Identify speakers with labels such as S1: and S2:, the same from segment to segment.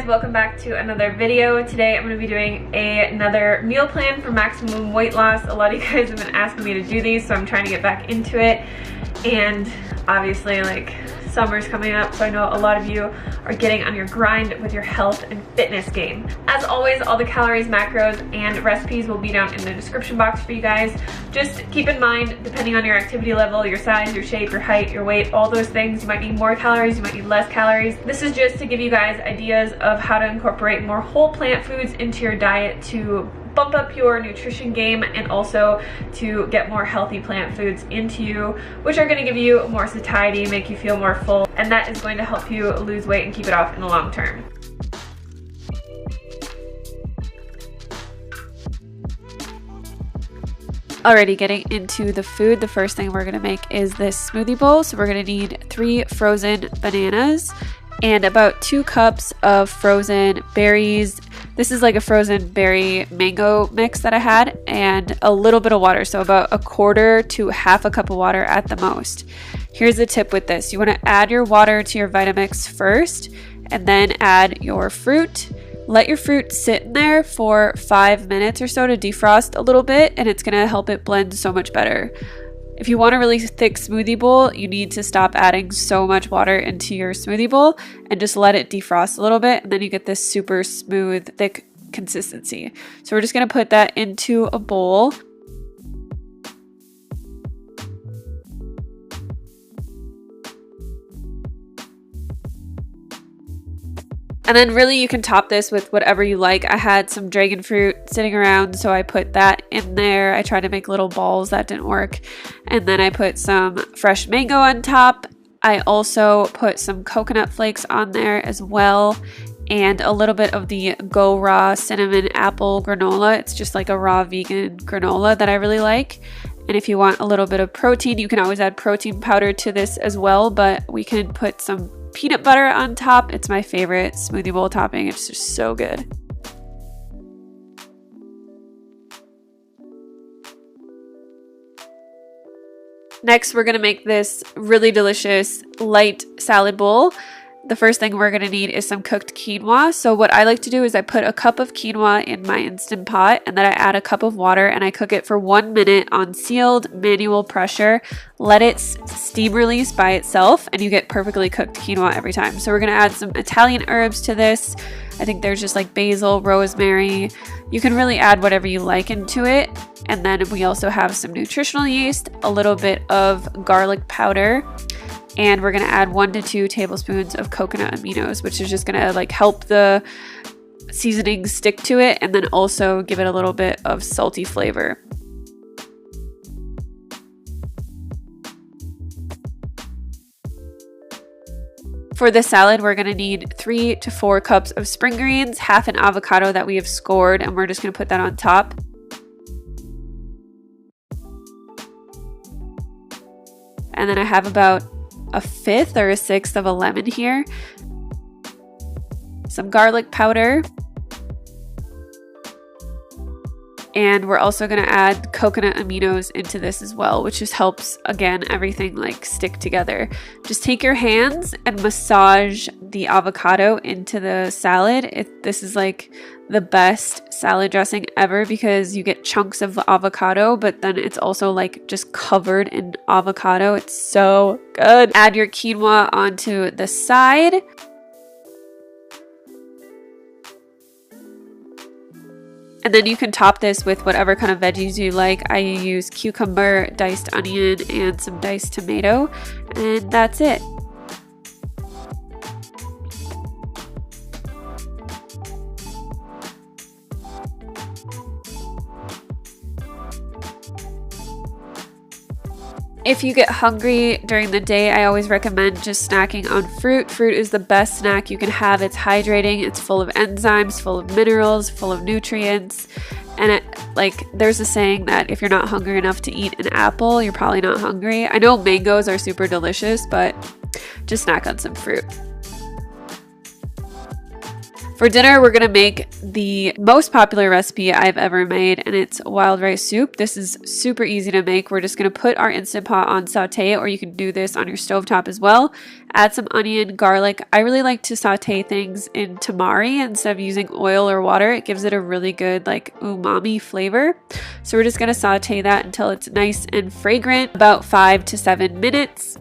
S1: welcome back to another video. Today I'm going to be doing another meal plan for maximum weight loss. A lot of you guys have been asking me to do these, so I'm trying to get back into it. And obviously, like, summer's coming up, so I know a lot of you are getting on your grind with your health and fitness game. As always, all the calories, macros, and recipes will be down in the description box for you guys. Just keep in mind, depending on your activity level, your size, your shape, your height, your weight, all those things, you might need more calories, you might need less calories. This is just to give you guys ideas of how to incorporate more whole plant foods into your diet to bump up your nutrition game and also to get more healthy plant foods into you, which are going to give you more satiety, make you feel more full, and that is going to help you lose weight and keep it off in the long term. Alrighty, getting into the food, the first thing we're going to make is this smoothie bowl. So we're going to need 3 frozen bananas and about 2 cups of frozen berries. This is like a frozen berry mango mix that I had, and a little bit of water, so about 1/4 to 1/2 cup of water at the most. Here's the tip with this. You want to add your water to your Vitamix first, and then add your fruit. Let your fruit sit in there for 5 minutes or so to defrost a little bit, and it's going to help it blend so much better. If you want a really thick smoothie bowl, you need to stop adding so much water into your smoothie bowl and just let it defrost a little bit, and then you get this super smooth, thick consistency. So we're just going to put that into a bowl. And then really you can top this with whatever you like. I had some dragon fruit sitting around, so I put that in there. I tried to make little balls, that didn't work. And then I put some fresh mango on top. I also put some coconut flakes on there as well, and a little bit of the Go Raw cinnamon apple granola. It's just like a raw vegan granola that I really like. And if you want a little bit of protein, you can always add protein powder to this as well, but we can put some peanut butter on top. It's my favorite smoothie bowl topping. It's just so good. Next, we're going to make this really delicious light salad bowl. The first thing we're going to need is some cooked quinoa. So what I like to do is I put a cup of quinoa in my Instant Pot, and then I add a cup of water and I cook it for 1 minute on sealed manual pressure. Let it steam release by itself, and you get perfectly cooked quinoa every time. So we're going to add some Italian herbs to this. I think there's just like basil, rosemary. You can really add whatever you like into it. And then we also have some nutritional yeast, a little bit of garlic powder, and we're going to add 1 to 2 tablespoons of coconut aminos, which is just going to like help the seasoning stick to it and then also give it a little bit of salty flavor. For the salad, we're going to need 3 to 4 cups of spring greens, half an avocado that we have scored, and we're just going to put that on top. And then I have about 1/5 or 1/6 of a lemon here. Some garlic powder. And we're also going to add coconut aminos into this as well, which just helps, again, everything like stick together. Just take your hands and massage the avocado into the salad. This is like the best salad dressing ever because you get chunks of avocado, but then it's also like just covered in avocado. It's so good. Add your quinoa onto the side. And then you can top this with whatever kind of veggies you like. I use cucumber, diced onion, and some diced tomato, and that's it. If you get hungry during the day, I always recommend just snacking on fruit. Fruit is the best snack you can have. It's hydrating, it's full of enzymes, full of minerals, full of nutrients. And there's a saying that if you're not hungry enough to eat an apple, you're probably not hungry. I know mangoes are super delicious, but just snack on some fruit. For dinner, we're gonna make the most popular recipe I've ever made, and it's wild rice soup. This is super easy to make. We're just gonna put our Instant Pot on saute, or you can do this on your stovetop as well. Add some onion, garlic. I really like to saute things in tamari instead of using oil or water. It gives it a really good like umami flavor. So we're just gonna saute that until it's nice and fragrant, about 5 to 7 minutes.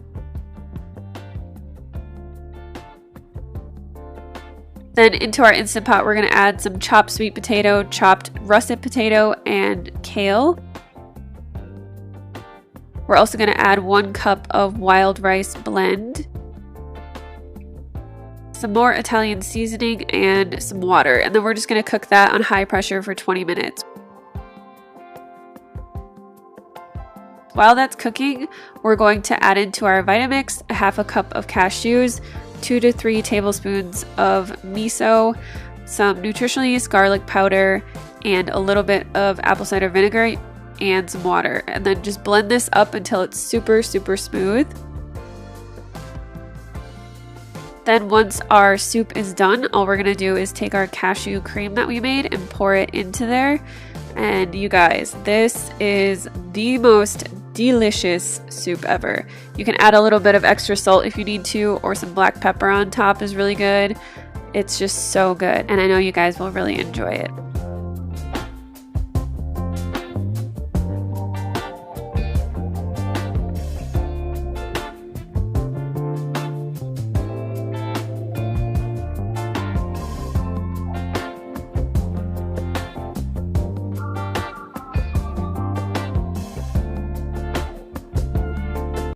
S1: Then into our Instant Pot, we're going to add some chopped sweet potato, chopped russet potato, and kale. We're also going to add 1 cup of wild rice blend, some more Italian seasoning, and some water. And then we're just going to cook that on high pressure for 20 minutes. While that's cooking, we're going to add into our Vitamix a half a cup of cashews, 2 to 3 tablespoons of miso, some nutritional yeast garlic powder, and a little bit of apple cider vinegar and some water. And then just blend this up until it's super smooth. Then once our soup is done, all we're gonna do is take our cashew cream that we made and pour it into there. And you guys, this is the most delicious soup ever. You can add a little bit of extra salt if you need to, or some black pepper on top is really good. It's just so good, and I know you guys will really enjoy it.